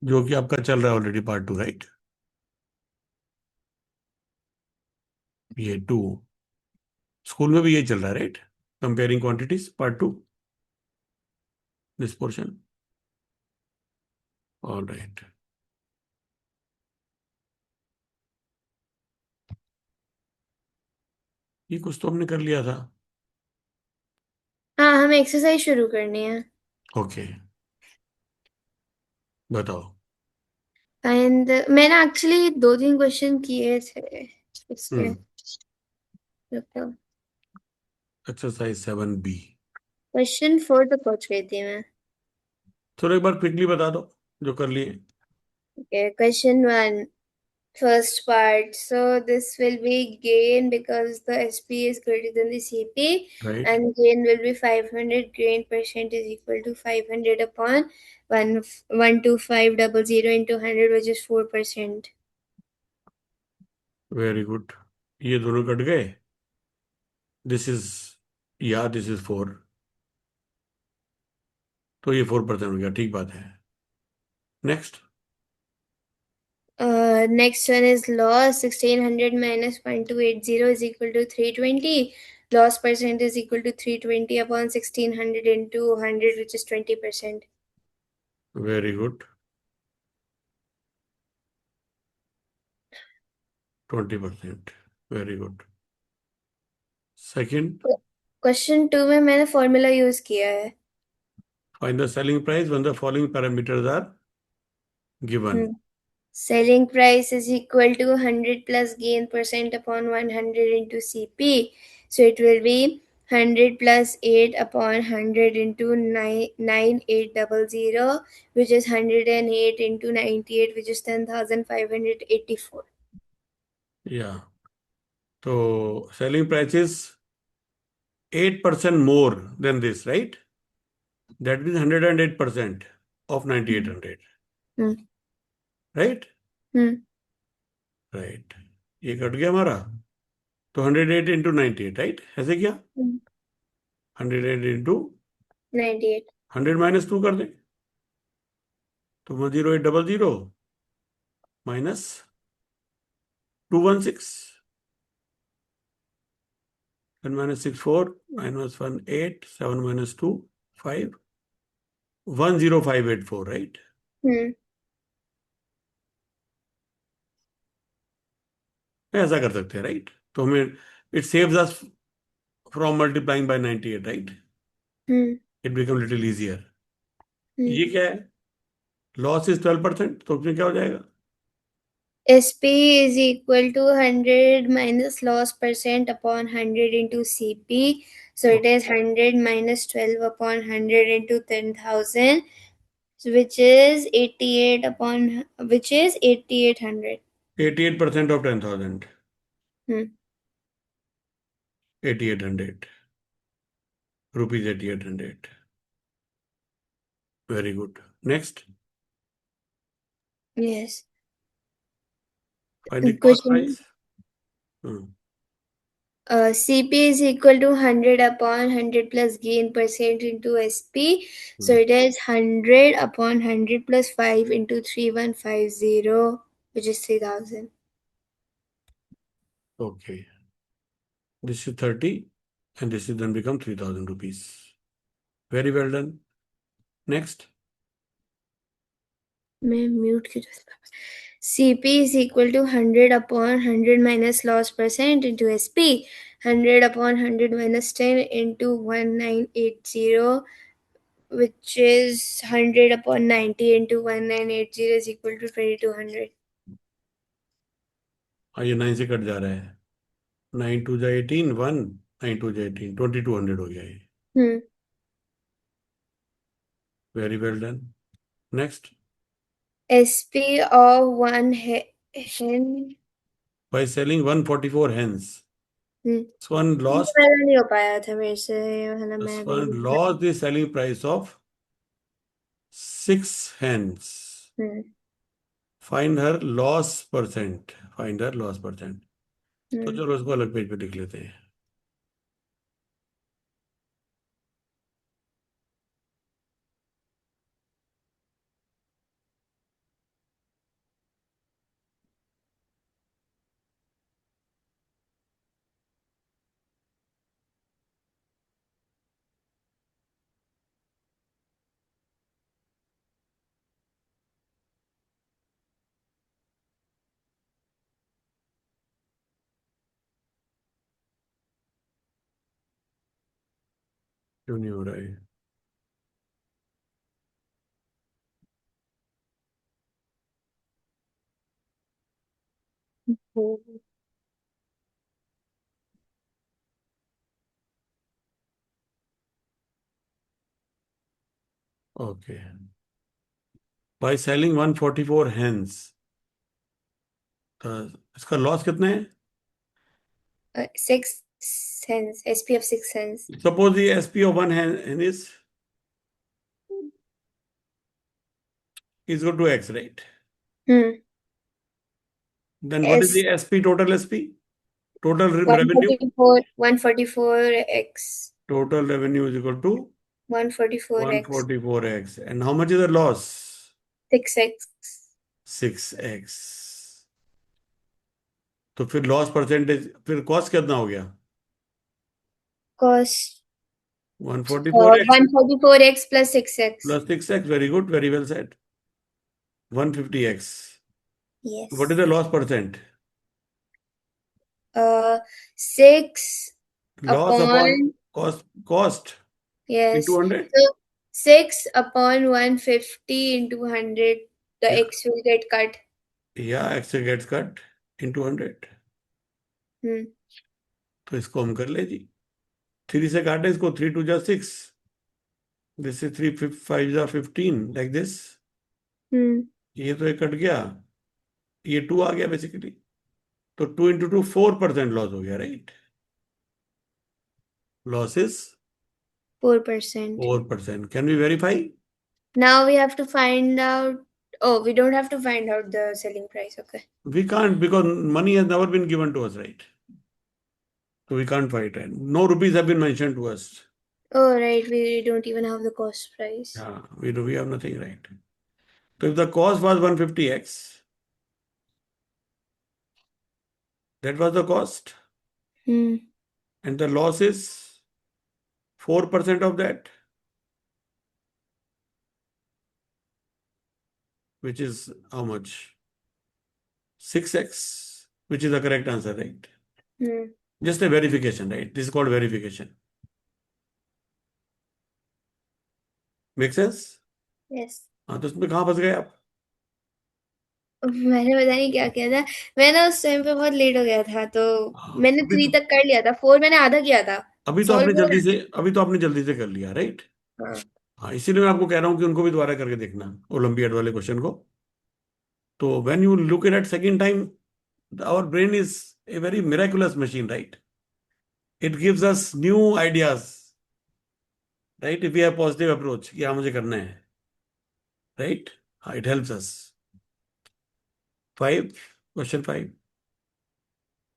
जो कि आपका चल रहा है ऑलरेडी, पार्ट टू, राइट? ये टू, स्कूल में भी यही चल रहा है, right? Comparing quantities, part two, this portion. All right. ये कुछ तो हमने कर लिया था। हाँ, हमें एक्सरसाइज शुरू करनी है। ओके, बताओ। एंड मैंने एक्चुअली 2-3 क्वेश्चन किए थे इसके। हम्म। रुको, एक्सरसाइज 7B। क्वेश्चन 4 तक पहुंच गई थी मैं। चलो एक बार क्विकली बता दो जो कर लिए। Okay, question 1, first part. So this will be gain because the SP is greater than the CP, right, and gain will be 500. Gain percent is equal to 500 upon 12500 into 100, which is 4%. Very good. ये दोनों cut गए। This is, या this is 4, तो ये 4% हो गया, ठीक बात है। Next. Next one is loss. 1600 minus 1280 is equal to 320. Loss percent is equal to 320 upon 1600 into 100, which is 20%. Very good, 20%। Very good. Second. Question 2 में मैंने फॉर्मूला यूज किया है। Find the selling price when the following parameters are given. Selling price is equal to 100 plus gain percent upon 100 into CP. So it will be 100 plus 8 upon 100 into 9800, which is 108 into 98, which is 10,584. या, तो selling price 8% more than this, right? That means 108% of 9800, Hmm. Right? Hmm. Right. ये cut गया हमारा, तो 108 into 98, right? ऐसे क्या? Hmm. 108 into 98. 100 - 2 कर दें, तो 10800 माइनस 216, 10 - 6 4, 9 - 1 8, 7 - 2 5, 10584, राइट? Hmm. ऐसा कर सकते हैं, राइट? तो हमें it saves us from multiplying by 98, right? Hmm. It become little easier. Hmm. ये क्या है? लॉस इज 12%, तो उसमें क्या हो जाएगा? SP is equal to 100 minus loss percent upon 100 into CP. So it is 100 minus 12 upon 100 into 10,000, which is 88 upon, which is 8800. 88% of 10,000, Hmm. 8800 rupees, 8800। Very good. Next. Yes. Find the cost Question. Price. CP is equal to 100 upon 100 plus gain percent into SP. So it is 100 upon 100 plus 5 into 3150, which is 3000. Okay, this is 30 and this is then become 3000 rupees. Very well done. Next. मैं mute क्यों CP is equal to 100 upon 100 minus loss percent into SP. 100 upon 100 minus 10 into 1980, which is 100 upon 90 into 1980 is equal to 2200. हाँ, ये 9 से cut जा रहा है। 9 2 18, 1, 9 2 18, 2200 हो गया ये। Hmm. Very well done. Next. SP of one hen. By selling 144 hens, this one ये lost, वाला नहीं हो पाया था मेरे से, ये वाला मैं this अभी one लिख रहा lost the selling price of 6 hens. हूँ। Find her loss percent, find her loss percent. तो हम्म। चलो इसको अलग पेज पे लिख लेते हैं। क्यों नहीं हो रहा है? ओके, बाय सेलिंग 144 hens, इसका लॉस कितने हैं? 6 cents, SP of 6 cents. Suppose the SP of one hen is equal to X, right? Then what is S the SP, total SP? Total one revenue? forty four 144x Total revenue is equal to 144x 144X. And how much is the loss? 6x 6X. तो फिर loss percentage, फिर cost कितना हो गया? cost 144X 144x plus 6x. plus 6X. Very good, very well said. 150X. What is Yes. the loss percent? 6 Loss upon upon cost into yes. 100. So 6 upon 150 into 100. The Yeah, x will get cut. X gets cut into 100. Hmm. तो इसको हम कर ले जी, 3 से काटे इसको, 3 2 जा 6, this is 3 5 जा 15, लाइक दिस. Hmm. ये तो एक कट गया, ये 2 आ गया बेसिकली. तो 2 into 2 4% लॉस हो गया, right? Loss is 4%. 4%. Can we verify? Now we have to find out. Oh, we don't have to find out the selling price. Okay. We can't, because money has never been given to us, right? So we can't fight it. No rupees have been mentioned to us. Oh, right. We don't even have the cost price. Yeah, we have nothing, right? So if the cost was 150X, that was the cost, Hmm. and the loss is 4% of that, which is how much? 6X, which is the correct answer, right? Hmm. Just a verification, right? This is called verification. Make sense? Yes. हाँ, तो उसमें कहाँ फंस गए आप? मैंने पता नहीं क्या किया था। मैं ना उस टाइम पे बहुत लेट हो गया था, तो हाँ, मैंने 3 तक कर लिया था, 4 मैंने आधा किया था। सॉल्व हो रहा अभी तो आपने जल्दी से कर लिया, राइट? है। हाँ। हाँ, इसीलिए मैं आपको कह रहा हूँ कि उनको भी दोबारा करके देखना, ओलंपियाड वाले क्वेश्चन को. तो when you look at second time, our brain is a very miraculous machine, right? It gives us new ideas, right? If we have positive approach, कि हाँ मुझे करना है, right? हाँ, it helps us. 5, question 5.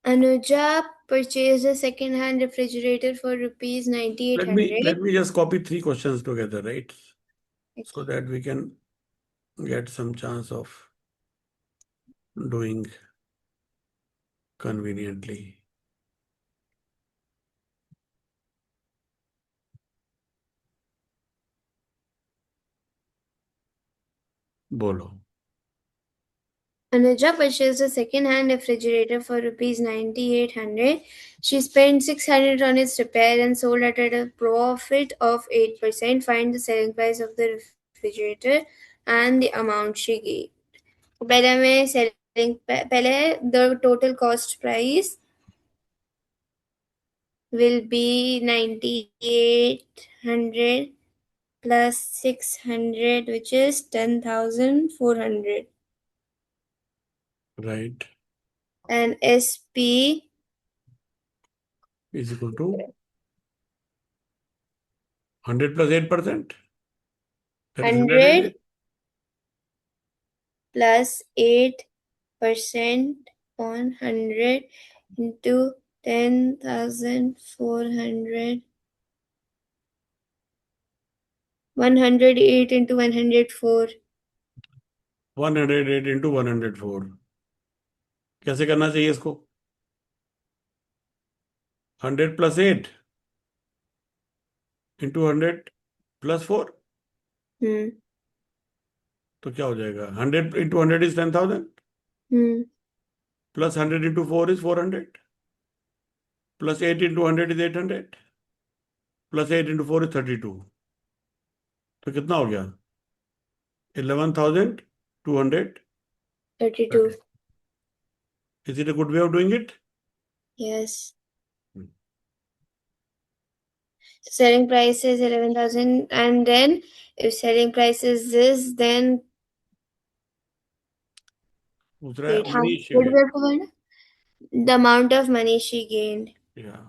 Anuja purchased a second-hand refrigerator for rupees 9800. Let me just copy 3 questions together, right? So Okay. that we can get some chance of doing conveniently. बोलो. Anuja purchased a second-hand refrigerator for rupees 9800. She spent 600 on its repair and sold it at a profit of 8%. Find the selling price of the refrigerator and the amount she gave. पहले the total cost price will be 9800 plus 600, which is 10,400. Right. And SP Is equal to 100 plus 8%. That is 100 plus 8% on 100 into 10,400. 108 into 104. 108 into 104. कैसे करना चाहिए इसको? 100 plus 8 into 100 plus 4. Hmm. तो क्या हो जाएगा? 100 into 100 is 10,000. Hmm. Plus 100 into 4 is 400. Plus 8 into 100 is 800. Plus 8 into 4 is 32. तो कितना हो गया? 11,230. 32. Is it a good way of doing it? Yes. Hmm. Selling price is 11,000, and then if selling price is this, then पूछ रहा है wait, how Manish what do again. we have to find? The amount of money she gained. Yeah.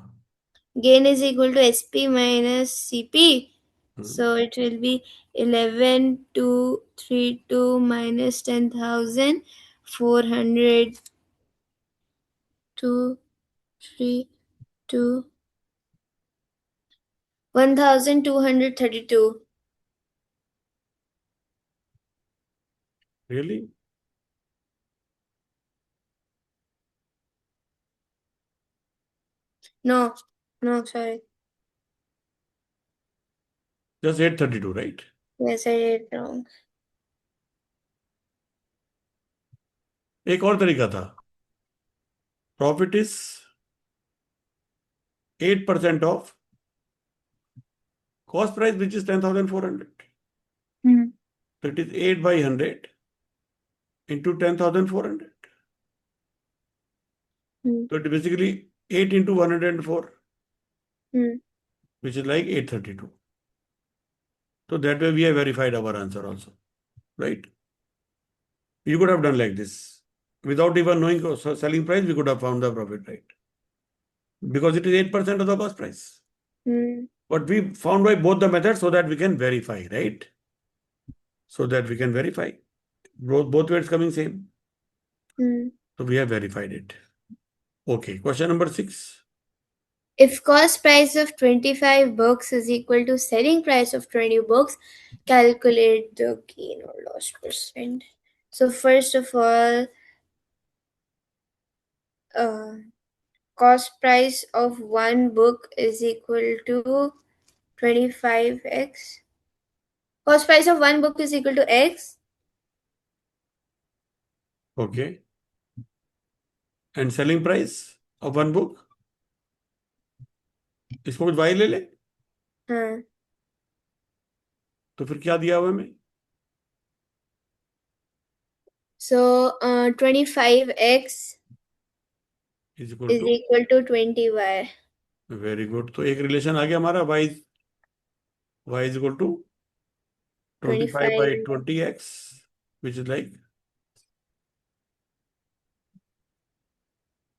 Gain is equal to SP minus CP. Hmm. So it will be 11,232 minus 10,000, 432, 1,232. Really? No, sorry. Just 832, right? Yes, I did it wrong. एक और तरीका था. Profit is 8% of cost price, which is 10,400. Hmm. So it is 8 by 100 into 10,400. Hmm. So it is basically 8 into 104, Hmm. which is like 832. So that way we have verified our answer also, right? You could have done like this. Without even knowing selling price, we could have found the profit, right? Because it is 8% of the cost price. Hmm. But we found by both the methods so that we can verify, right? So that we can verify. Both ways coming same. Hmm. So we have verified it. Okay, question number 6. If cost price of 25 books is equal to selling price of 20 books, calculate the gain or loss percent. So first of all, cost price of one book is equal to 25x. Cost price of one book is equal to x. Okay. And selling price of one book? इसको कुछ y ले ले. हाँ. तो फिर क्या दिया हुआ हमें? So 25x is equal is to. equal to 20y. Very good. तो एक रिलेशन आ गया हमारा. y is equal to 25 by 25 20x, which is like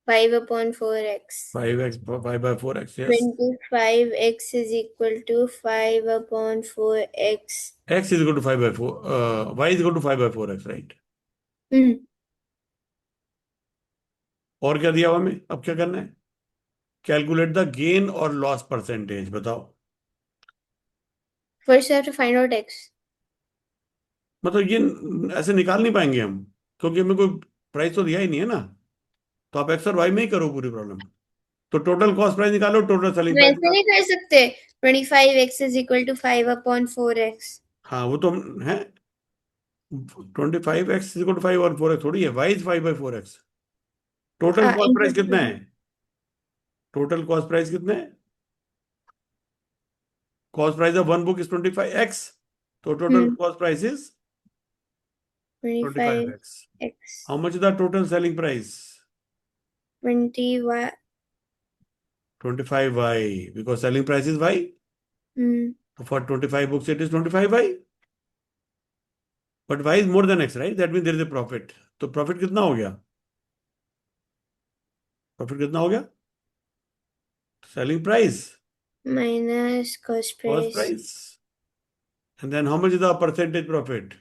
5 upon 4x. 5x, 5 by 4x. Yes. 25x is equal to 5 upon 4x. X is equal to 5 by 4. Y is equal to 5 by 4x, right? Hmm. और क्या दिया हुआ हमें? अब क्या करना है? Calculate the gain और लॉस परसेंटेज. बताओ. First, you have to find out x. मतलब ये ऐसे निकाल नहीं पाएंगे हम, क्योंकि हमें कोई प्राइस तो दिया ही नहीं है ना. तो आप एक्स और वाई में ही करो पूरी प्रॉब्लम. तो टोटल कॉस्ट प्राइस निकालो, टोटल सेलिंग प्राइस वैसे निकालो. नहीं कर सकते. 25x is equal to 5 upon 4x. हाँ, वो तो है. 25x इज इक्वल टू 5 और 4x थोड़ी है. Y is 5 by 4x. Total cost price कितना है? टोटल कॉस्ट प्राइस कितना है? Cost price of one book is 25x. तो total cost price is 25x. 25x. How much the total selling price? 20y. 25y, because selling price is y. Hmm. So for 25 books it is 25y. But y is more than x, right? That means there is a profit. तो profit कितना हो गया? Profit कितना हो गया? Selling price Minus cost cost price. Price. And then how much is the percentage profit?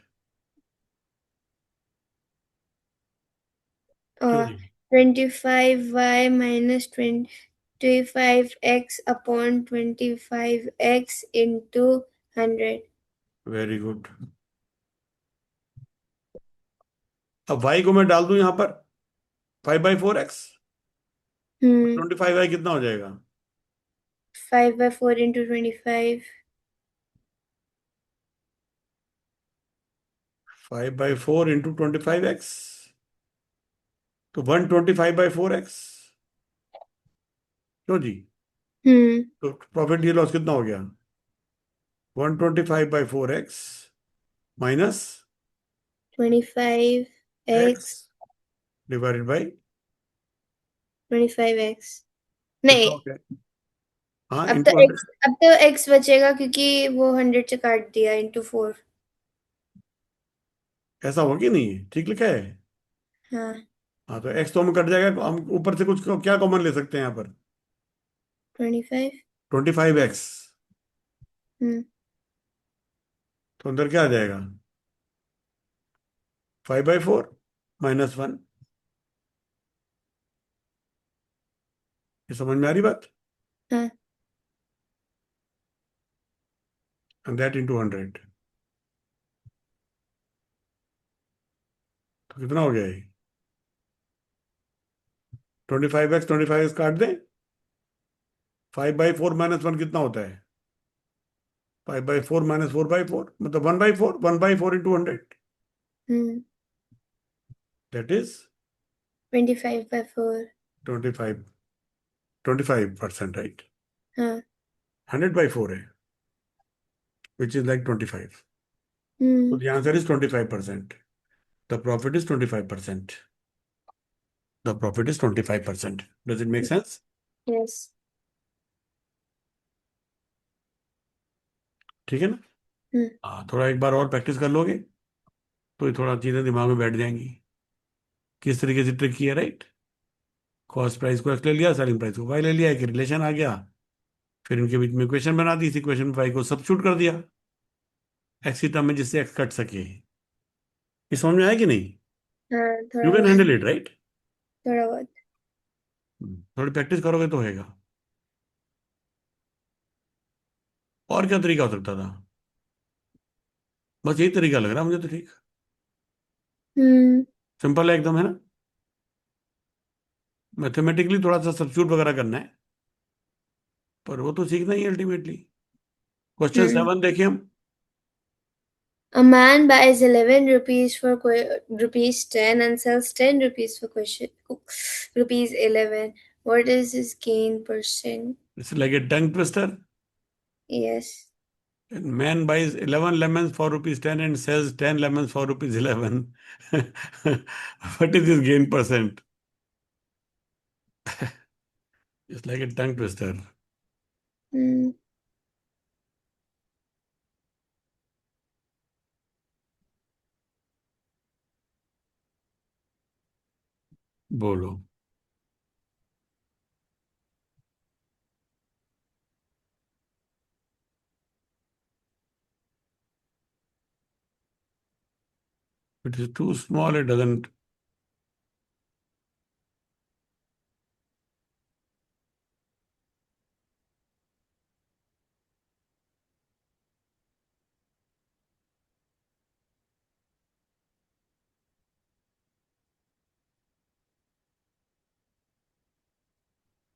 क्यों जी? 25y minus 25x upon 25x into 100. Very good. अब y को मैं डाल दूं यहां पर 5 बाई 4x. Hmm. 25y कितना हो जाएगा? 5 by 4 into 25. 5 by 4 into 25x. तो 125 बाई 4x. क्यों जी? हम्म तो प्रॉफिट ये लॉस कितना हो गया? 125/4x minus 25x x divided by 25x कितना नहीं, हो गया? हाँ, अब तो इंटू 100। x, अब तो x बचेगा क्योंकि वो 100 से काट दिया, इंटू 4। ऐसा हो कि नहीं? ठीक लिखा है। हाँ, हाँ, तो x तो हम कट जाएगा, तो हम ऊपर से कुछ क्या कॉमन ले सकते हैं यहाँ पर? 25। 25x। हम्म तो अंदर क्या आ जाएगा? 5/4 -1। ये समझ में आ रही बात? हाँ, एंड दैट इंटू 100। तो कितना हो गया ये? 25x काट दें। 5/4 -1 कितना होता है? 5/4 -4/4 मतलब 1/4। 1/4 into 100, hmm that is 25/4। 25। 25%, right? हाँ। 100/4 है, विच इज लाइक 25। तो hmm the answer is 25%। The profit is 25%। The profit is 25%। Does it make sense? Okay. ठीक है ना? हम्म हाँ, थोड़ा एक बार और प्रैक्टिस कर लोगे तो ये थोड़ा चीजें दिमाग में बैठ जाएंगी। किस तरीके से ट्रिक किया, राइट? कॉस्ट प्राइस को एक्स ले लिया, सेलिंग प्राइस को वाई ले लिया, एक रिलेशन आ गया, फिर इनके बीच में इक्वेशन बना दी, इस इक्वेशन में वाई को सब्स्टिट्यूट कर दिया एक्स की टर्म में, जिससे एक्स कट सके। ये समझ में आया कि नहीं? हाँ, यू थोड़ा कैन बहुत। Handle it, right? थोड़ा बहुत। थोड़ी प्रैक्टिस करोगे तो होएगा। और क्या तरीका हो सकता था? बस यही तरीका लग रहा है मुझे तो। ठीक, हम्म सिंपल है एकदम, है ना? मैथमेटिकली थोड़ा सा सब्स्टिट्यूट वगैरह करना है, पर वो तो सीखना ही अल्टीमेटली। क्वेश्चन हम्म 7 देखिए हम। A man buys 11 rupees for rupees 10 and sells 10 rupees for rupees 11. What is his gain percent? It's like a tongue twister. Yes. Man buys 11 lemons for rupees 10 and sells 10 lemons for rupees 11. What is his gain percent? It's like a tongue twister. Hmm. बोलो। It is too small, it doesn't.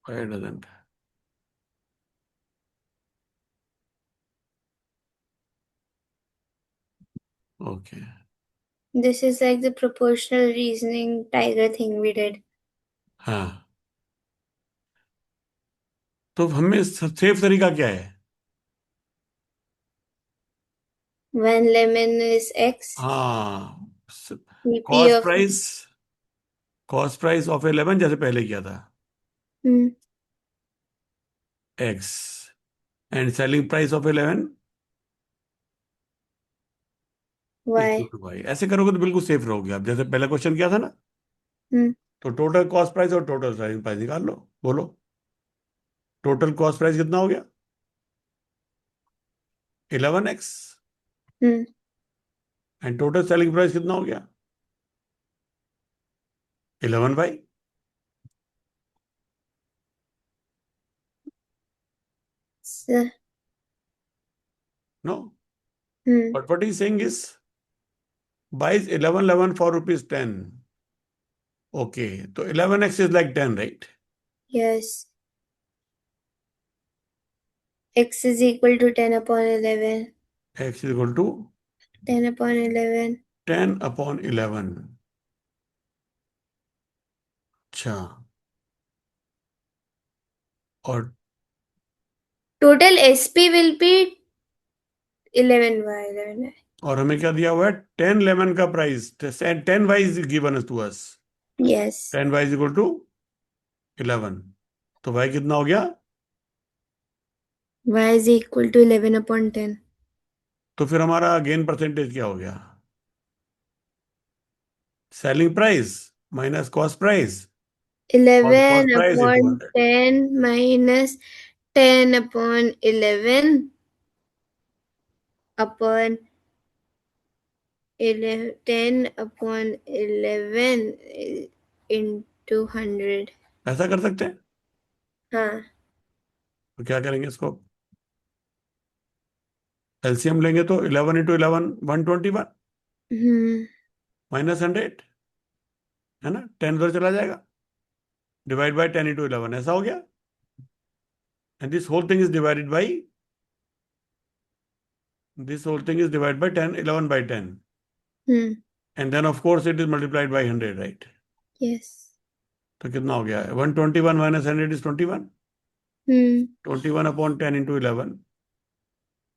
Why it doesn't? Okay. This is like the proportional reasoning tiger thing we did. हाँ, तो हमें safe तरीका क्या है? One lemon is X. हाँ, CP cost of. Price. Cost price of 11 जैसे पहले किया था, Hmm. X, and selling price of 11 equal Y. To Y. ऐसे करोगे तो बिल्कुल सेफ रहोगे आप, जैसे पहला क्वेश्चन किया था ना। Hmm. तो टोटल कॉस्ट प्राइस और टोटल सेलिंग प्राइस निकाल लो। बोलो, टोटल कॉस्ट प्राइस कितना हो गया? 11x। Hmm. And total selling price कितना हो गया? 11y। So, no, hmm. But what is saying is buys 11 11 for rupees 10। Okay, तो 11x is like 10, right? Yes. X is equal to 10 upon 11. x is equal to 10 upon 11. 10/11। अच्छा, और Total SP will be 11y. और हमें क्या दिया हुआ है? 10 lemon का प्राइस, 10y is given to us. Yes. 10y is equal to 11। तो y कितना हो गया? Y is equal to 11 upon 10. तो फिर हमारा गेन परसेंटेज क्या हो गया? Selling price minus cost price, और 11 cost price into upon 100। 10 minus 10 upon 11 upon 11, 10 upon 11 into 100. ऐसा कर सकते हैं? हाँ. तो क्या करेंगे इसको? एलसीएम लेंगे तो 11 इंटू 11 121 हम्म. माइनस 100, है ना? 10 उधर चला जाएगा, डिवाइड बाय 10 इंटू 11, ऐसा हो गया। And this whole thing is divided by, this whole thing is divided by 10, 11 by 10, hmm. And then of course it is multiplied by 100, right? Yes. तो कितना हो गया? 121 minus 100 is 21। Hmm. 21 upon 10 into 11,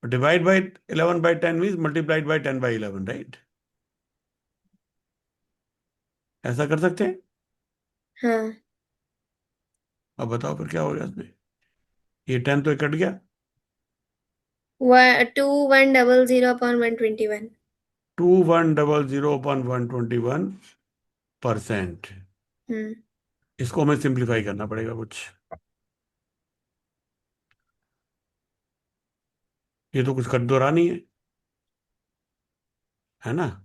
divide by 11 by 10 means multiplied by 10 by 11, right? ऐसा कर सकते हैं? हाँ. अब बताओ फिर क्या हो गया इसमें? ये 10 तो ये कट गया। 2100 upon 121. 2100 अपॉन 121%। हम्म. इसको हमें सिंप्लीफाई करना पड़ेगा कुछ। ये तो कुछ कर दो रहा नहीं है ना?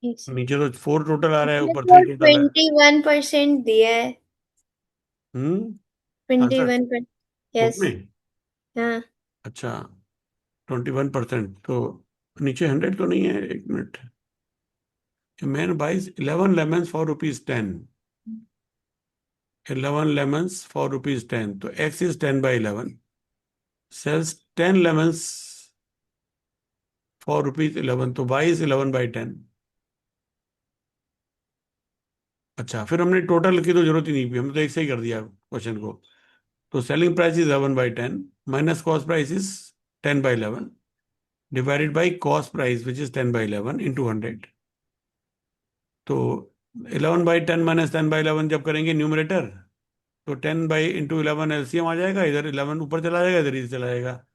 Yes. नीचे तो 4 टोटल आ रहा है, हमने ऊपर तो 3 टोटल है। 21% दिया है. आंसर 21%. Book yes. में? हाँ. अच्छा, 21%। तो नीचे 100 तो नहीं है? एक minute. Man buys 11 lemon for rupees 10। 11 lemons for ₹10, तो x is 10/11, sells 10 lemons for ₹11, तो y is 11/10। अच्छा, फिर हमने टोटल की तो जरूरत ही नहीं थी, हमने तो एक से ही कर दिया क्वेश्चन को। तो selling price is 11/10 minus cost price is 10/11 divided by cost price which is 10/11 into 100। तो 11/10 माइनस 10/11 जब करेंगे न्यूमरेटर, तो 10/11 एलसीएम आ जाएगा, इधर 11 ऊपर चला जाएगा, इधर ही चला जाएगा।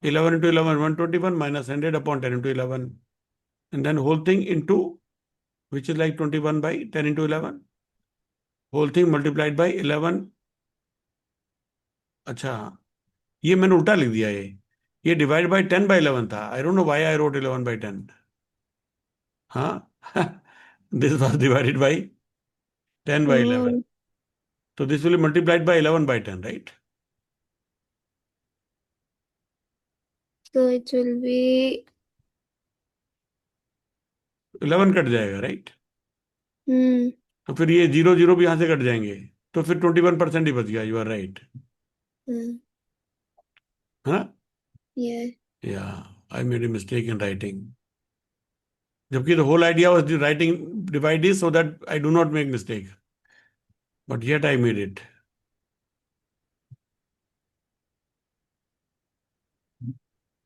11 into 11 121 minus 100 upon 10 into 11, and then whole thing into which is like 21/10 into 11, whole thing multiplied by 11। अच्छा, ये मैंने उल्टा लिख दिया। ये डिवाइड बाई 10/11 था। I don't know why I wrote 11/10। हाँ। This was divided by 10/11, Oh, तो this will multiplied by 11/10, right? so it will be. 11 cut जाएगा, राइट? Hmm. तो फिर ये जीरो जीरो भी यहां से कट जाएंगे, तो फिर 21% ही बच गया। You are right, Hmm. है ना? Yeah. या I made a mistake in writing, जबकि the whole idea was writing divide this so that I do not make mistake, but yet I made it.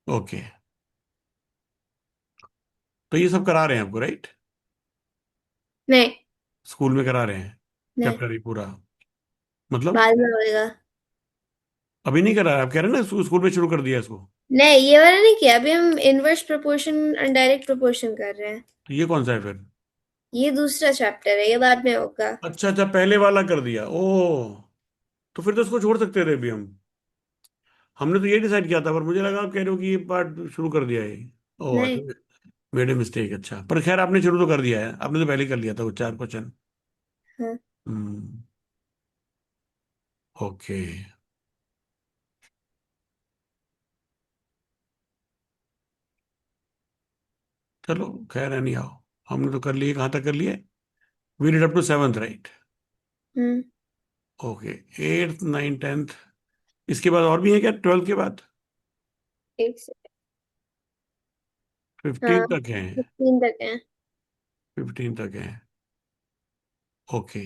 Okay, तो ये सब करा रहे हैं आपको, राइट? नहीं. स्कूल में करा रहे हैं नहीं. चैप्टर ही पूरा? मतलब बाद में होएगा. अभी नहीं करा है? आप कह रहे हैं ना स्कूल में शुरू कर दिया इसको। नहीं, ये वाला नहीं किया. अभी हम inverse proportion and direct proportion कर रहे हैं. तो ये कौन सा है फिर? ये दूसरा चैप्टर है, ये बाद में होगा. अच्छा अच्छा, पहले वाला कर दिया। ओ, तो फिर तो इसको छोड़ सकते थे अभी हम। हमने तो ये डिसाइड किया था, पर मुझे लगा आप कह रहे हो कि ये पार्ट शुरू कर दिया है। ओ, नहीं. Made a mistake. अच्छा, पर खैर आपने शुरू तो कर दिया है, आपने तो पहले ही कर लिया था वो 4 क्वेश्चन। हाँ. हम्म। ओके, चलो खैर है, नहीं आओ। हमने तो कर लिए, कहाँ तक कर लिए? We did up to 7th, right? Hmm. Okay, 8th 9th 10th, इसके बाद और भी है क्या 12th के बाद? एक से. 15 हाँ. तक है? 15 तक है. 15 तक है, ओके।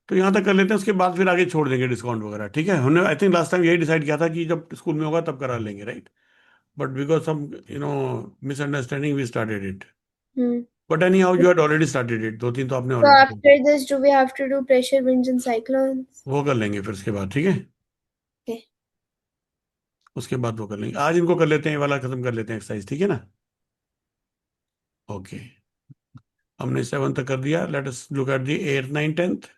तो यहाँ तक कर लेते हैं, उसके बाद फिर आगे छोड़ देंगे डिस्काउंट वगैरह, ठीक है। हमने आई थिंक लास्ट टाइम यही डिसाइड किया था कि जब स्कूल में होगा तब करा लेंगे, right. But because some misunderstanding we started it. Hmm. But anyhow you had already started it, 2-3 तो आपने So ऑलरेडी कर after दिए। this, do we have to do pressure winds and cyclones? वो कर लेंगे फिर उसके बाद, ठीक है। Okay. उसके बाद वो कर लेंगे, आज इनको कर लेते हैं, ये वाला खत्म कर लेते हैं एक्सरसाइज, ठीक है ना। ओके, हमने 7 तक कर दिया। Let us look at the 8th 9th 10th।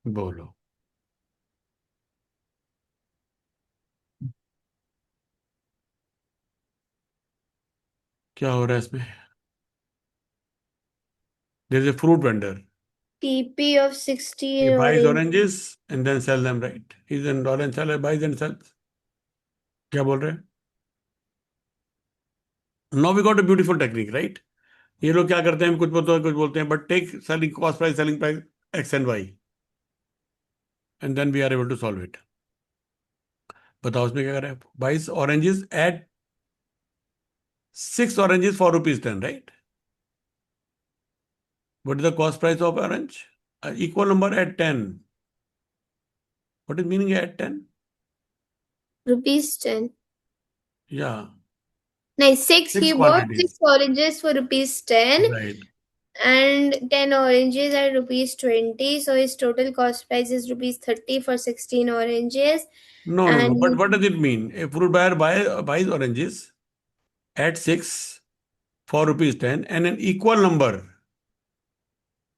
बोलो क्या हो रहा है इसमें। There is a fruit vendor, TP of 60 he buys orange. oranges and then sell them, right? He's an orange seller, buys and sells। क्या बोल रहे हैं। Now we got a beautiful technique, right. ये लोग क्या करते हैं, कुछ बोलते हैं कुछ बोलते हैं, but take selling cost price, selling price X and Y, and then we are able to solve it. बताओ उसमें क्या करें। Buys oranges at 6 oranges for rupees 10, right? What is the cost price of orange? Equal number at 10. What is meaning at 10? Rupees 10. Yeah, Nice. 6. 6 He bought 6 quantities. oranges for rupees 10 Right. and 10 oranges at rupees 20. So his total cost price is rupees 30 for 16 oranges. No, no, no. But And what does it mean? A fruit buyer buys oranges at 6 for rupees 10 and an equal number.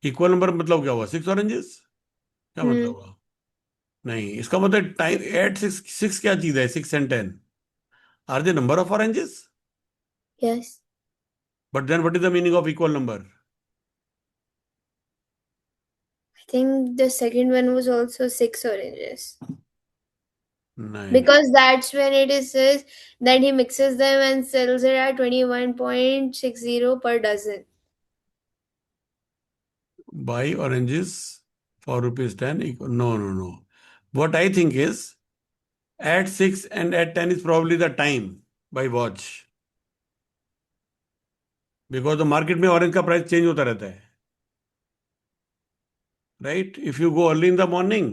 Equal number मतलब क्या हुआ? 6 oranges? क्या मतलब hmm, हुआ? नहीं, इसका मतलब time eight six, six क्या चीज है? 6 and 10 are the number of oranges. yes, but then what is the meaning of equal number? I think the second one was also 6 oranges. नहीं, Because that's when it is says that he mixes them and sells it at 21.60 per dozen. buy oranges for rupees 10 equal. No, no, no. What I think is at 6 and at 10 is probably the time by watch, because the market में orange का price change होता रहता है, right? If you go early in the morning,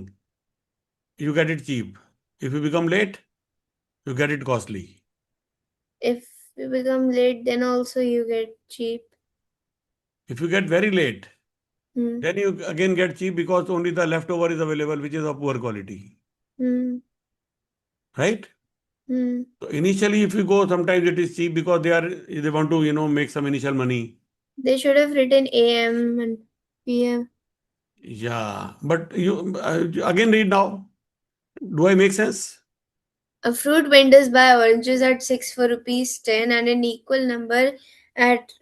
you get it cheap. If you become late, you get it costly. If you become late, then also you get cheap. If you get very late, Hmm. then you again get cheap because only the leftover is available, which is of poor quality, Hmm. right? Hmm. So initially, if you go, sometimes it is cheap because they want to make some initial money. They should have written AM and PM. Yeah, but you again read now. Do I make sense? A fruit vendors buy oranges at 6 for rupees 10 and an equal number at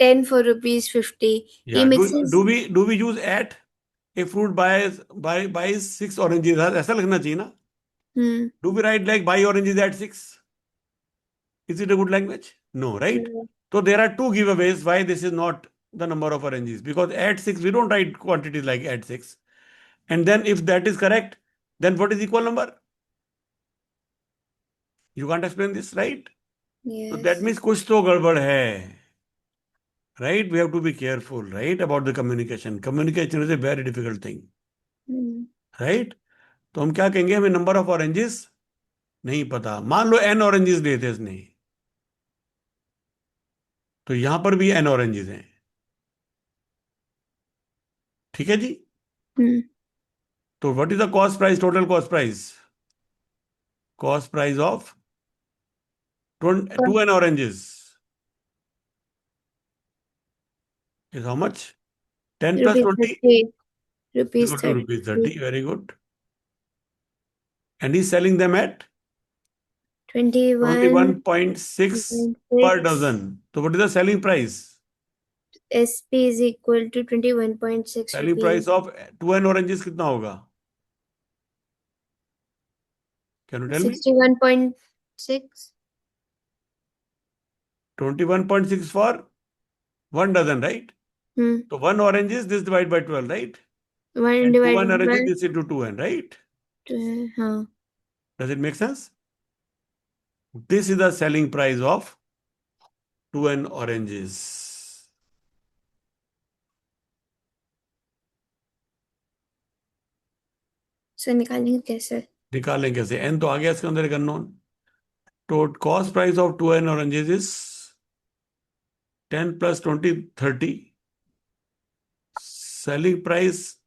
10 for rupees 50. He Yeah. mixes. Do we use at? A fruit buys 6 oranges, ऐसा लिखना चाहिए ना? Hmm. Do we write like buy oranges at 6? Is it a good language? No, right? No. So there are two giveaways why this is not the number of oranges, because at 6 we don't write quantities like at 6. And then if that is correct, then what is equal number? You can't explain this, right? So that Yes. means कुछ तो गड़बड़ है, right? We have to be careful, right, about the communication. Communication is a very difficult thing, Hmm. right? तो हम क्या कहेंगे, हमें number of oranges नहीं पता। मान लो एन ऑरेंजेस दिए थे इसने, तो यहां पर भी एन ऑरेंजेस हैं, ठीक है जी। Hmm. तो what is the cost price, total cost price? Cost price of 2 N oranges is how much? 10 plus Rupees 20 30. Rupees equal to 30. rupees 30, very good. And he's selling them at 21.6 per 21.6. dozen. So what is the selling price? SP is equal to 21.6 Selling price rupees. of 2 oranges कितना होगा? Can you tell me? 61.6. 21.6 for 1 dozen, right? So 1 orange is this divided by 12, right? 1 And 2 divided orange by is this into 2n, right? 12. हाँ. Does it make sense? This is the selling price of 2n oranges. So निकालेंगे कैसे? निकालें कैसे? n तो आ गया इसके अंदर एक अननोन. तो cost price of 2n oranges is 10 plus 20, 30. Selling price,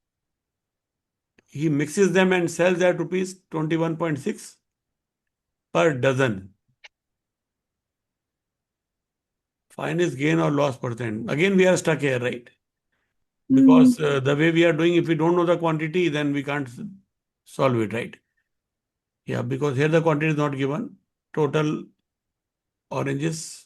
he mixes them and sells at rupees 21.6 per dozen. Find his gain or loss percent. Again, we are stuck here, right? Because the way we are doing, if we don't know the quantity, then we can't solve it, right? Yeah, because here the quantity is not given. Total oranges.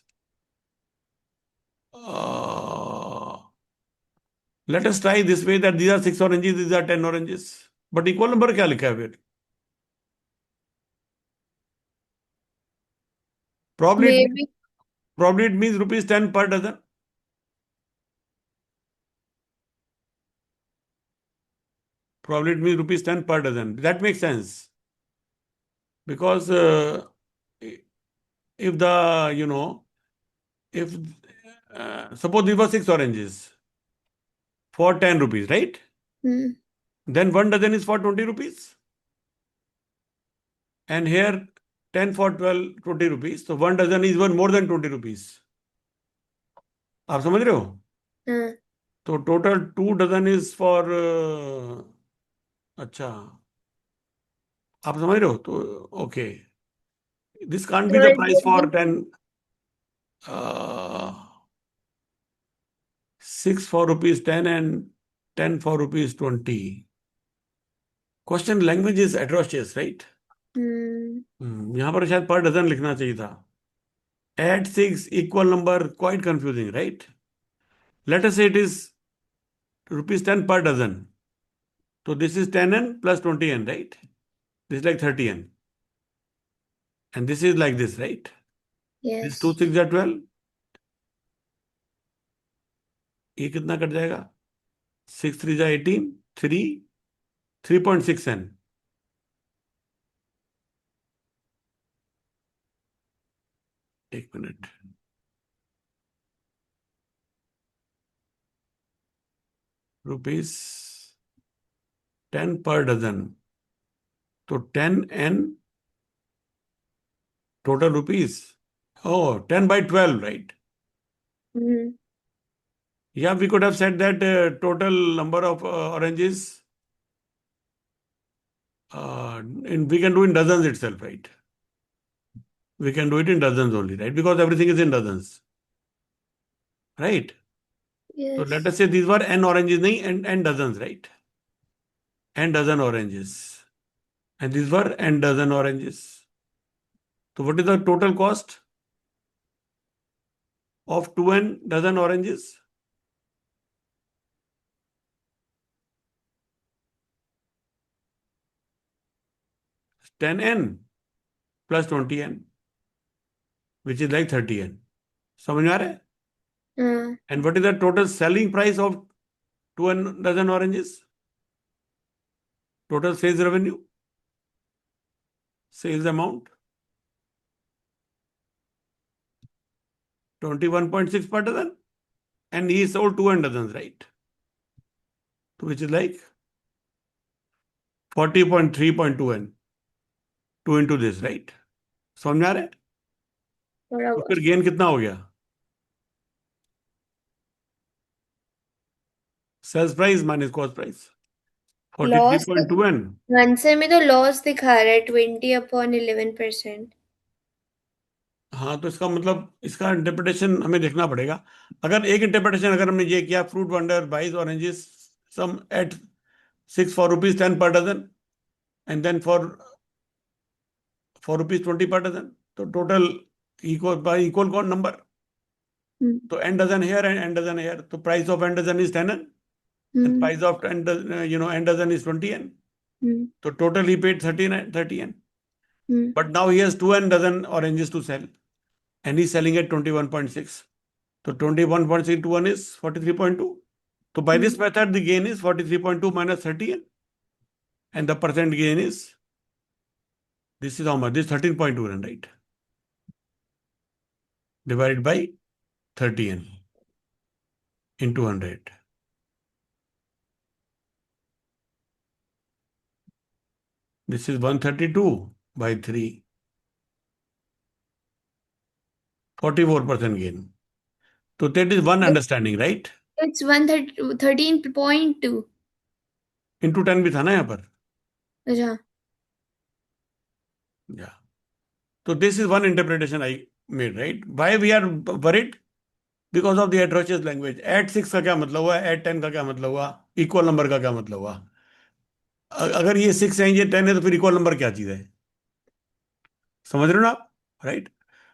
Let us try this way that these are 6 oranges, these are 10 oranges. But equal number क्या लिखा है फिर? Probably Maybe. probably it means rupees 10 per dozen. Probably it means rupees 10 per dozen. That makes sense. Because if the, if suppose these were 6 oranges for 10 rupees, right? Then 1 dozen is for 20 rupees. And here 10 for 12, 20 rupees. So 1 dozen is even more than 20 rupees. आप समझ रहे हो? हाँ. तो total 2 dozen is for अच्छा आप समझ रहे हो? तो okay. This can't be So the it price will for be 10. 6 for rupees 10 and 10 for rupees 20. Question language is atrocious, right? यहाँ पर शायद per dozen लिखना चाहिए था. Add 6 equal number, quite confusing, right? Let us say it is rupees 10 per dozen. So this is 10n plus 20n, right? This is like 30n. And this is like this, right? This 2 yes. 6 are 12. ये कितना cut जाएगा? 6 3 are 18. 3.6n. एक minute. Rupees 10 per dozen. तो 10n total rupees. Oh, 10 by 12, right? Yeah, we could have said that total number of oranges, we can do in dozens itself, right? We can do it in dozens only, right? Because everything is in dozens, right? So let us Yes. say these were n oranges, nahi, n dozens, right? N dozen oranges. And these were n dozen oranges. So what is the total cost of 2n dozen oranges? 10n plus 20n, which is like 30n. समझ में आ रहा है? And what is the total selling price of 2 dozen oranges? Total sales revenue, sales amount, 21.6 per dozen. And he sold 2 dozens, right? Which is like 40.3.2n. 2 into this, right? समझ में आ रहा है? थोड़ा तो फिर बहुत. गेन कितना हो गया? Sales price minus cost price loss 43.2n. Answer में तो लॉस दिखा रहा है 20/11%. हाँ, तो इसका मतलब इसका इंटरप्रिटेशन हमें देखना पड़ेगा. अगर एक इंटरप्रिटेशन अगर हमने ये किया, fruit vendor buys oranges some at 6 for rupees 10 per dozen and then for rupees 20 per dozen, तो टोटल इक्वल by equal कौन नंबर? तो n dozen here and n dozen here, तो price of n dozen is 10n and price of n dozen is 20n. So total he paid 30n. But now he has 2n dozen oranges to sell and he's selling at 21.6. So 21.6 to 1 is 43.2. So by this method, the gain is 43.2 minus 30, and the percent gain is, this is how much? This 13.2, right? Divided by 30n into 100. This is 132 by 3, 44% gain. So that is one understanding, right? It's 13.2. Into 10 भी था ना यहाँ पर. अच्छा. Yeah. So this is one interpretation I made, right? Why we are worried? Because of the atrocious language. Add 6 का क्या मतलब हुआ? Add 10 का क्या मतलब हुआ? Equal number का क्या मतलब हुआ? अगर ये 6 है, ये 10 है, तो फिर इक्वल नंबर क्या चीज है? समझ रहे हो ना आप? राइट.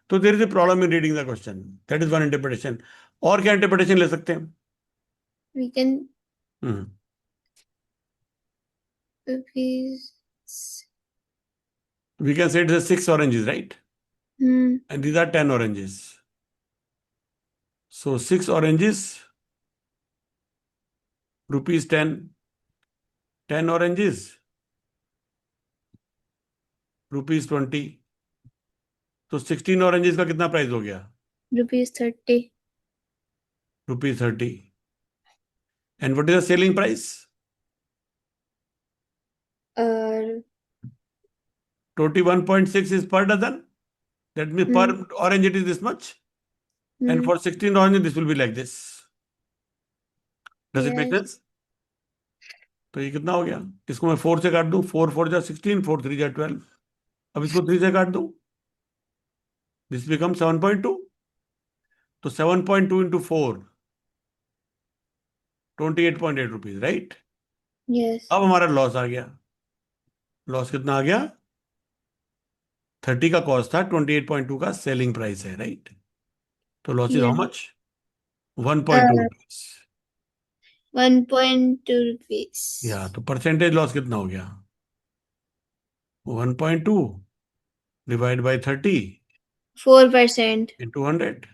तो there is a problem in reading the question. That is one interpretation. और क्या इंटरप्रिटेशन ले सकते हैं? We can hmm. rupees. We can say it is 6 oranges, right? And these are 10 oranges. So 6 oranges, rupees 10. 10 oranges, rupees 20. तो 16 oranges का कितना price हो गया? Rupees 30. Rupees 30. And what is the selling price? 21.6 is per dozen. That means per orange it is this much. And for 16 oranges, this will be like this. Does it make Yes. sense? तो ये कितना हो गया? इसको मैं 4 से काट दूं. 4 4 जा 16, 4 3 जा 12. अब इसको 3 से काट दूं. This become 7.2. तो 7.2 इंटू 4, 28.8 रुपीज, राइट? Yes. अब हमारा लॉस आ गया. लॉस कितना आ गया? 30 का कॉस्ट था, 28.2 का सेलिंग प्राइस है, राइट? तो loss is how Yeah. Much? 1.2 rupees. 1.2 rupees. या तो परसेंटेज लॉस कितना हो गया? 1.2 डिवाइड बाई 30 4%. इंटू 100.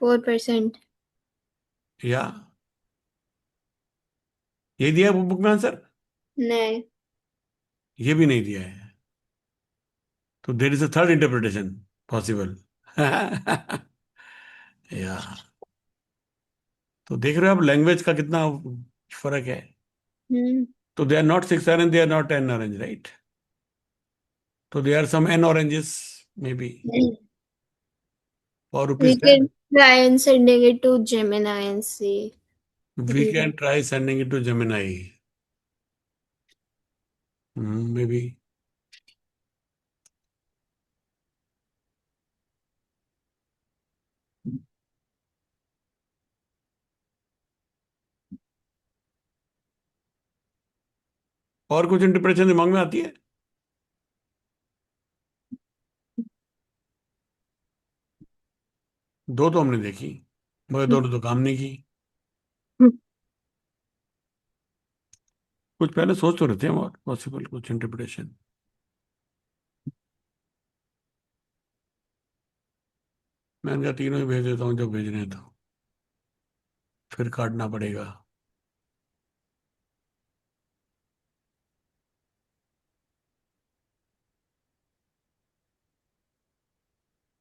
4%. या ये दिया है बुक में आंसर? नहीं. ये भी नहीं दिया है. तो there is a third interpretation possible. या तो देख रहे हो आप लैंग्वेज का कितना फर्क है. तो they are not 6 orange, they are not 10 orange, right? तो they are some n oranges maybe for We rupees 10. can try and sending it to Gemini and see. We can try sending it to Gemini. Maybe. और कुछ interpretation दिमाग में आती है? दो तो हमने देखी, मगर दोनों तो काम नहीं की. कुछ पहले सोच तो रहे थे हम, और पॉसिबल कुछ इंटरप्रिटेशन. मैंने कहा तीनों ही भेज देता हूँ जब भेजने हैं, तो फिर काटना पड़ेगा.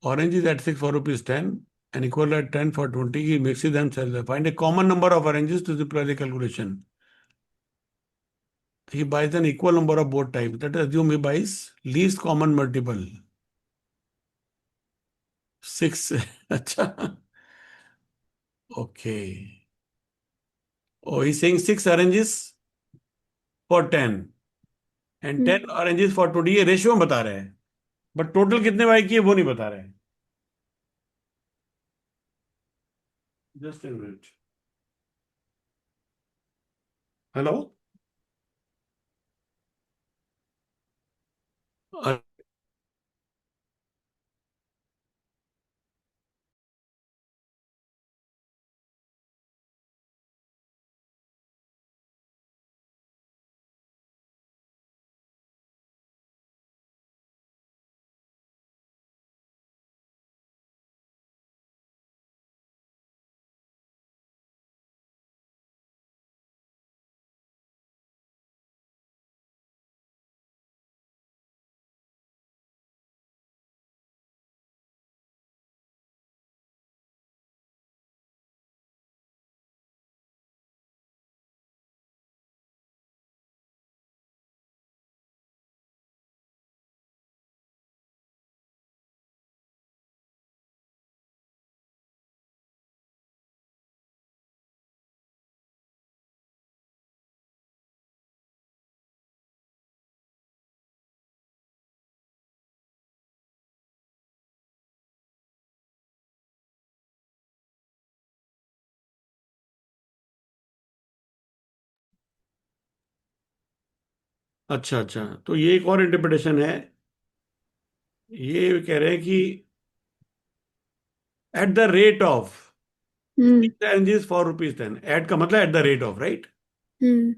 Orange is at 6 for rupees 10 and equal at 10 for 20. He mixes them, sells them. Find a common number of oranges to simplify the calculation. He buys an equal number of both types. Let us assume he buys least common multiple. 6. अच्छा. Okay. Oh, he's saying 6 oranges for 10 and 10 oranges for 20. ये ratio में बता रहे हैं, but total कितने by किए वो नहीं बता रहे हैं. Just a minute. हेलो. अच्छा अच्छा, तो ये एक और इंटरप्रिटेशन है। ये कह रहे हैं कि at the rate of hmm oranges ₹4 at का मतलब at the rate of, right. Hmm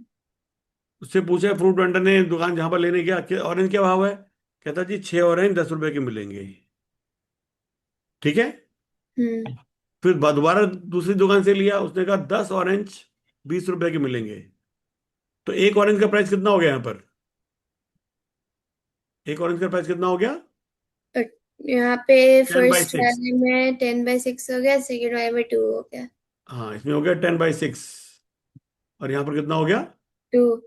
उससे पूछा फ्रूट वेंडर ने, दुकान जहां पर लेने गया, ऑरेंज क्या भाव है? कहता जी 6 ऑरेंज ₹10 के मिलेंगे। ठीक है। हम्म फिर दोबारा दूसरी दुकान से लिया, उसने कहा 10 ऑरेंज ₹20 के मिलेंगे। तो एक ऑरेंज का प्राइस कितना हो गया यहाँ पर? एक ऑरेंज का प्राइस कितना हो गया? और यहाँ पे 10/6। फर्स्ट वाले में 10/6 हो गया, सेकेंड वाले में 2 हो गया। हाँ, इसमें हो गया 10/6। और यहाँ पर कितना हो गया? 2।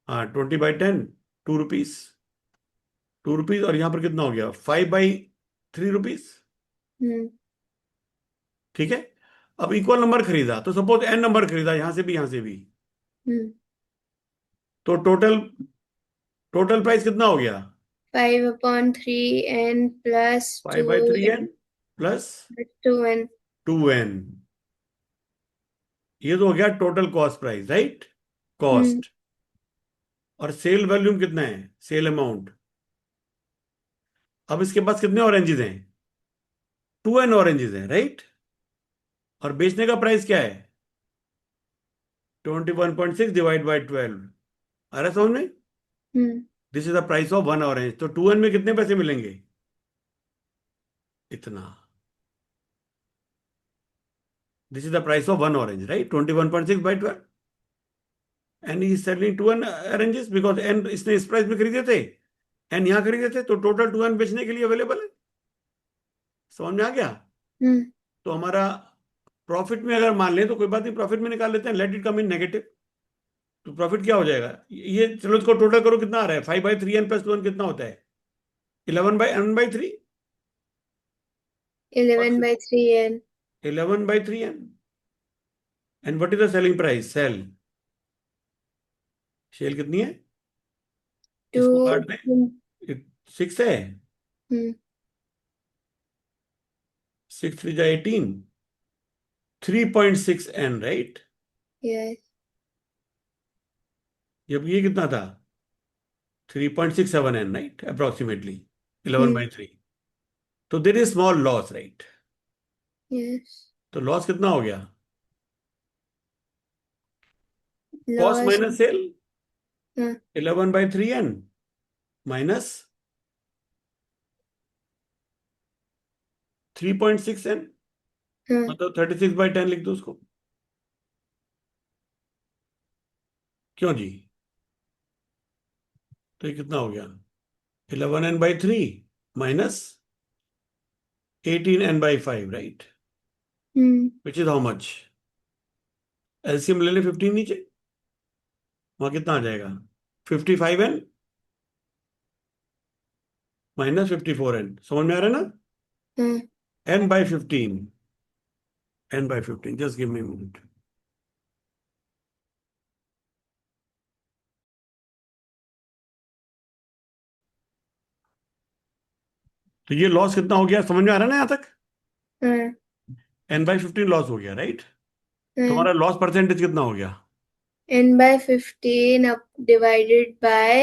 हाँ, 20/10, ₹2। ₹2। और यहाँ पर कितना हो गया? ₹5/3। हम्म ठीक है। अब इक्वल नंबर खरीदा, तो सपोज n नंबर खरीदा, यहां से भी यहां से भी। हम्म तो टोटल टोटल प्राइस कितना हो गया? 5/3 n plus five two by three N plus 2n। 2n। ये तो हो गया total cost price, right. Hmm cost. और सेल वॉल्यूम कितना है? Sale amount. अब इसके पास कितने ऑरेंजेस हैं? 2n ऑरेंजेस हैं, राइट। और बेचने का प्राइस क्या है? 21.6 डिवाइड बाई 12। आ रहा है समझ में? Hmm this is the price of 1 orange. तो 2n में कितने पैसे मिलेंगे? इतना। This is the price of 1 orange, right. 21.6/12। And he selling 2n oranges because N इसने इस प्राइस में खरीदे थे, एन यहाँ खरीदे थे, तो टोटल 2n बेचने के लिए अवेलेबल है। समझ में आ गया? हम्म तो हमारा प्रॉफिट में अगर मान लें तो कोई बात नहीं, प्रॉफिट में निकाल लेते हैं, let it come in negative. तो प्रॉफिट क्या हो जाएगा? ये चलो, इसको टोटल करो, कितना आ रहा है? 5/3n प्लस 2n कितना होता है? 11/3। 11/3n। 11/3n। And what is the selling price? Sale sale कितनी है? टू। इसको काट दें। हम्म 6 है। हम्म 6×3 = 18। 3.6n, right. यस। जब ये कितना था? 3.67n, right, approximately. Eleven hmm by three तो there is small loss, right. Yes. तो लॉस कितना हो गया? Cost loss. Minus sale. हाँ 11/3n माइनस 3.6n, हाँ मतलब 36/10 लिख दो उसको। क्यों जी? तो ये कितना हो गया? 11n/3 minus 18n/5, right. Hmm which is how much? LCM ले ले 15 नीचे, वहां कितना आ जाएगा? 55n minus 54n। समझ में आ रहा है ना? हाँ n/15। n/15, just give me minute. तो ये लॉस कितना हो गया, समझ में आ रहा है ना यहां तक? हाँ n/15 लॉस हो गया, राइट। हाँ। तुम्हारा लॉस परसेंटेज कितना हो गया? n/15 divided by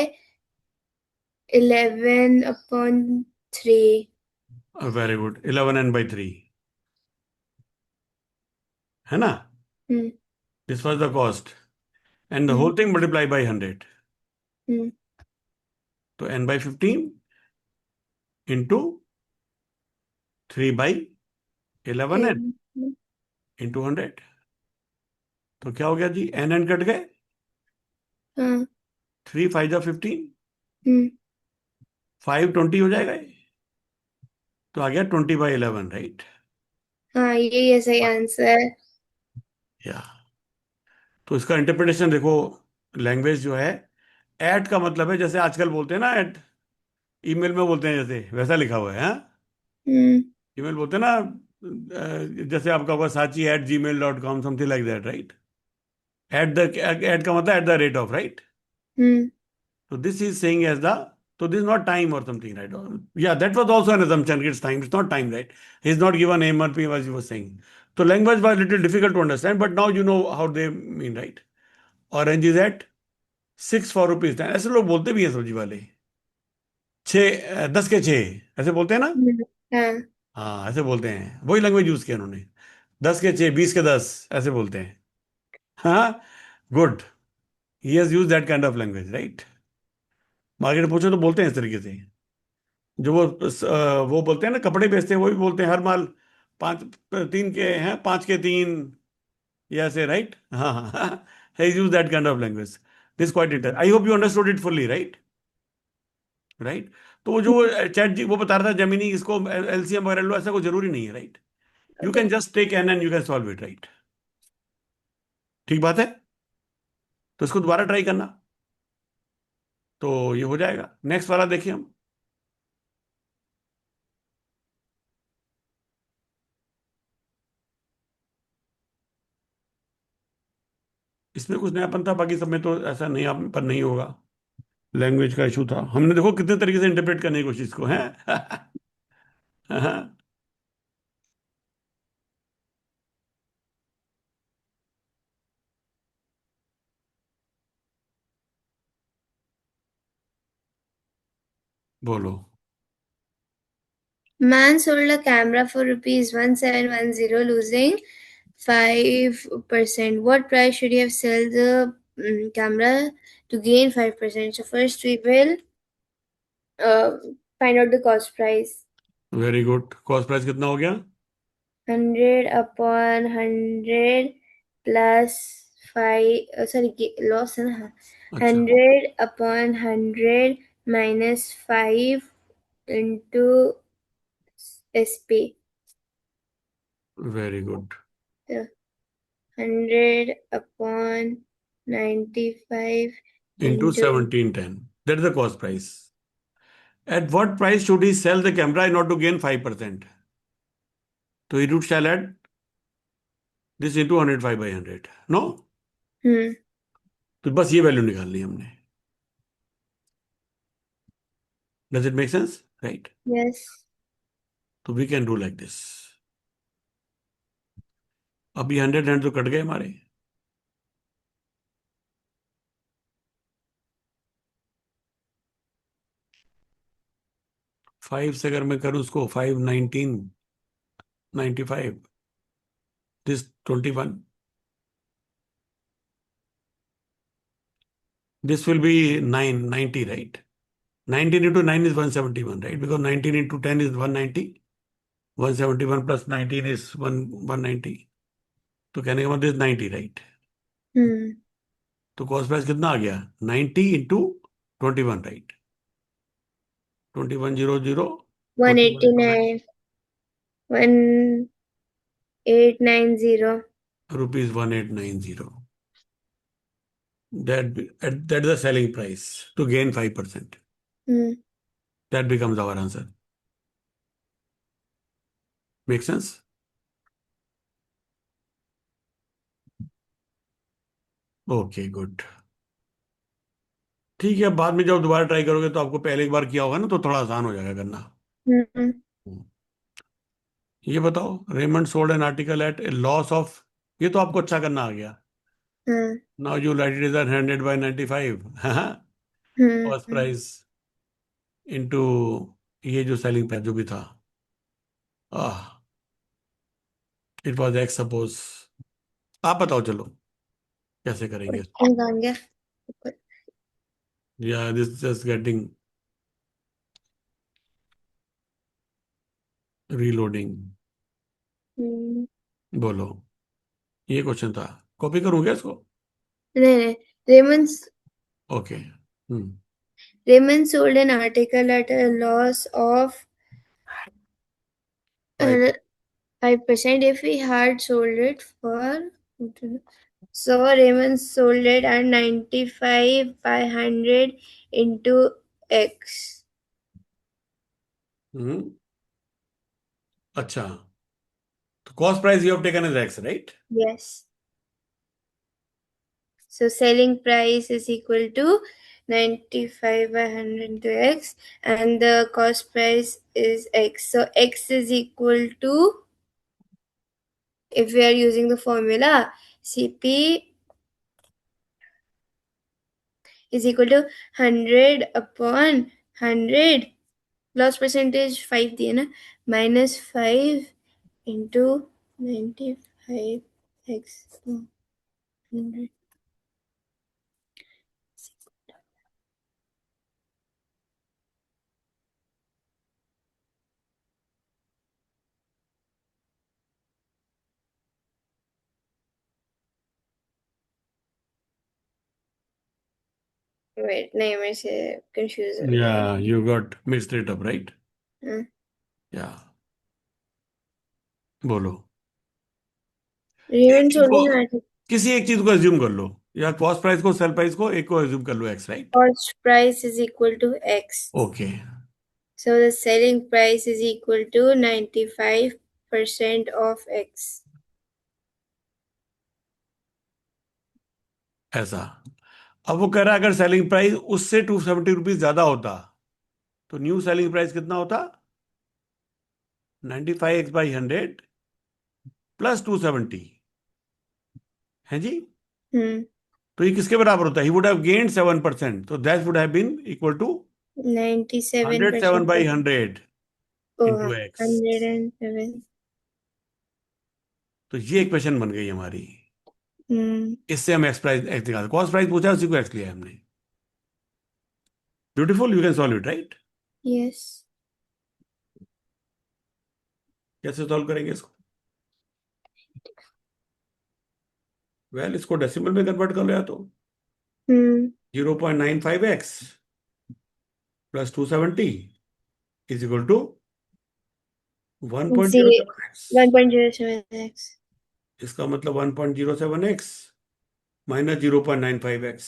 11/3। Very good, 11n/3, है ना? Hmm this was the cost, and the hmm whole thing multiply by 100। Hmm तो n/15 इंटू 3/11n हम्म, इंटू 100। तो क्या हो गया जी? n कट गए। हाँ 3×5 = 15। हम्म 5 20 हो जाएगा ये। तो आ गया 20/11, राइट। हाँ ये सही आंसर। या तो इसका इंटरप्रिटेशन देखो, लैंग्वेज जो है, एट का मतलब है जैसे आजकल बोलते हैं ना, एट ईमेल में बोलते हैं जैसे, वैसा लिखा हुआ है। हाँ, हम्म ईमेल बोलते हैं ना, जैसे आपका होगा sachi@gmail.com, something like that, right. At का मतलब at the rate of, right. Hmm तो this is saying as the, so this is not time or something, right? Yeah, that was also an assumption. It's time. It's not time, right? He's not given MRP as he was saying. So language was a little difficult to understand, but now you know how they mean, right? Orange is at 6 4 rupees 10, ऐसे लोग बोलते भी हैं सब्जी वाले। 10 के 6 ऐसे बोलते हैं ना। हाँ। हाँ ऐसे बोलते हैं, वही लैंग्वेज यूज किया उन्होंने। 10 के 6, 20 के 10 ऐसे बोलते हैं। हाँ, good. He has use that kind of language, right. Market में पूछो तो बोलते हैं इस तरीके से। जो वो बोलते हैं ना, कपड़े बेचते हैं, वो भी बोलते हैं हर माल 5 3 के हैं, 5 के 3, या ऐसे, राइट। हाँ हाँ, he use that kind of language. This is quite interesting. I hope you understood it fully, right? Right? तो वो जो चैट जी वो बता रहा था, जेमिनी इसको एलसीएम वगैरह लो, ऐसा कोई जरूरी नहीं है, right. You can just take N and you can solve it, right. ठीक बात है। तो इसको दोबारा ट्राई करना, तो ये हो जाएगा। नेक्स्ट वाला देखिए हम। इसमें कुछ नयापन था, बाकी सब में तो ऐसा नहीं, आप पर नहीं होगा। लैंग्वेज का इशू था, हमने देखो कितने तरीके से इंटरप्रेट करने की कोशिश को है। हाँ, बोलो। Man sold a camera for rupees 1710, losing 5%. What price should you have sell the camera to gain 5%? So first we will uh, find out the cost price. Very good. Cost price कितना हो गया? 100/100 plus 5, sorry, loss है ना, अच्छा, 100/100 minus 5 into SP. Very good. So 100/95 Into into 1710. That is the cost price. At what price should he sell the camera in order to gain 5%? So he shall add this into 105/100. No? hmm तो बस ये value निकालनी है हमने। Does it make sense? Right? yes. तो we can do like this. अभी 100 तो cut गए हमारे। 5 से अगर मैं करूँ उसको, 5 19 95, this 21, this will be 990, right? 19 into 9 is 171, right? Because 19 into 10 is 190. 171 plus 19 is 190। तो कहने का मतलब 90, राइट। hmm तो कॉस्ट प्राइस कितना आ गया? 90 into 21, right. 2100, 21 189 1890. ₹1890। That is the selling price to gain 5%. hmm That becomes our answer. Make sense? Okay, good. ठीक है, अब बाद में जब दोबारा ट्राई करोगे तो आपको पहले एक बार किया होगा ना, तो थोड़ा आसान हो जाएगा करना। hmm hmm. ये बताओ, Raymond sold an article at a loss of, ये तो आपको अच्छा करना आ गया। hmm now you write it is 100/95। Cost hmm price into ये जो सेलिंग प्राइस जो भी था, इट वाज एक्स सपोज। आप बताओ चलो कैसे करेंगे। कहाँ गया? या दिस जस्ट गेटिंग रीलोडिंग। हम्म, बोलो, ये क्वेश्चन था। कॉपी करूंगा इसको। नहीं नहीं, Raymond's okay. Hmm. Raymond sold an article at a loss of five. 5% if he had sold it for. So Raymond sold it at 95/100 into X. Hmm. अच्छा, तो cost price you have taken as X, right. Yes. So selling price is equal to 95/100 into X, and the cost price is X. So X is equal to, if we are using the formula, CP is equal to 100 upon 100 loss percentage 5 दिए ना minus 5 into 95x 100. Wait, नहीं मेरे से confuse हो गया. Yeah, you got mixed it up, right? हाँ. Yeah. बोलो. एक Riemann चीज को, solution किसी एक चीज को एज्यूम कर लो, या कॉस्ट प्राइस को, सेल प्राइस को, एक को एज्यूम कर लो x, right? cost price is equal to x. Okay. So the selling price is equal to 95% of x. ऐसा. अब वो कह रहा है अगर सेलिंग प्राइस उससे 270 रुपीज ज्यादा होता तो न्यू सेलिंग प्राइस कितना होता? 95x/100 plus 270. है जी? Hmm. तो ये किसके बराबर होता है? ही वुड हैव गेन्ड 7%, तो that would have been equal to 107 97%. By 100 Oh, into X. 107. तो ये इक्वेशन बन गई हमारी. Hmm. इससे हम एक्स प्राइस एक्स निकाल, कॉस्ट प्राइस पूछा, उसी को एक्स लिया है हमने. Beautiful, you can solve it, right? Yes. कैसे सॉल्व करेंगे इसको? वेल, इसको डेसिमल में कन्वर्ट कर लिया तो Hmm. 0.95x plus 270 is equal to See, 1.07x. 1.07x. इसका मतलब 1.07x minus 0.95x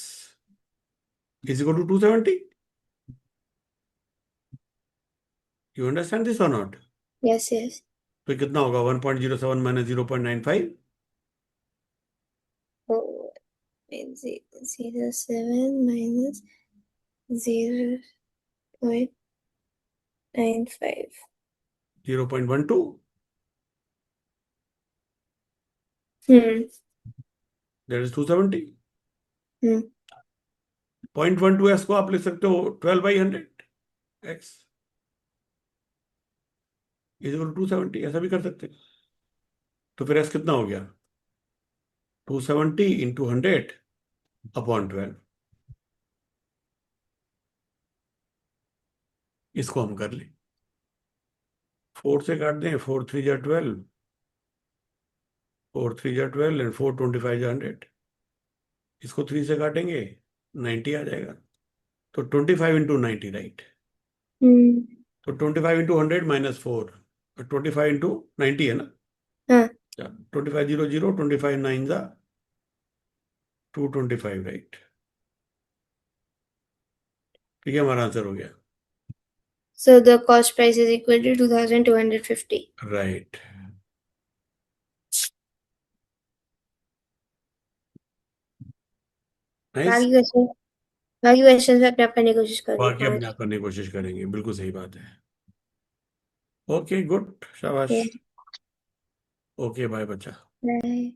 is equal to 270. You understand this और नॉट? Yes, yes. तो कितना होगा 1.07 minus 0.95? Oh, 07 minus 0.95. 0.12. Hmm. That is 270. Hmm. 0.12x को आप लिख सकते हो 12/100 x इज इक्वल टू 270, ऐसा भी कर सकते हैं. तो फिर x कितना हो गया? 270 इंटू 100 अपॉन 12. इसको हम कर लें, 4 से काट दें. 4 3 जा 12, 4 3 जा 12 एंड 4 25 जा 100. इसको 3 से काटेंगे, 90 आ जाएगा. तो 25 इंटू 90, राइट? Hmm. तो 25 इंटू 100 माइनस 4, 25 इंटू 90 है ना? हाँ. 25 0 0, 25 9 जा 225, राइट? ठीक है, हमारा आंसर हो गया. So the cost price is equal to 2250. Right. Nice. बाकी क्वेश्चन में अपने आप करने की कोशिश करोगे बाकी अपने 5. आप करने की कोशिश करेंगे, बिल्कुल सही बात है. ओके, गुड, शाबाश. Yeah. ओके, बाय बच्चा. Bye.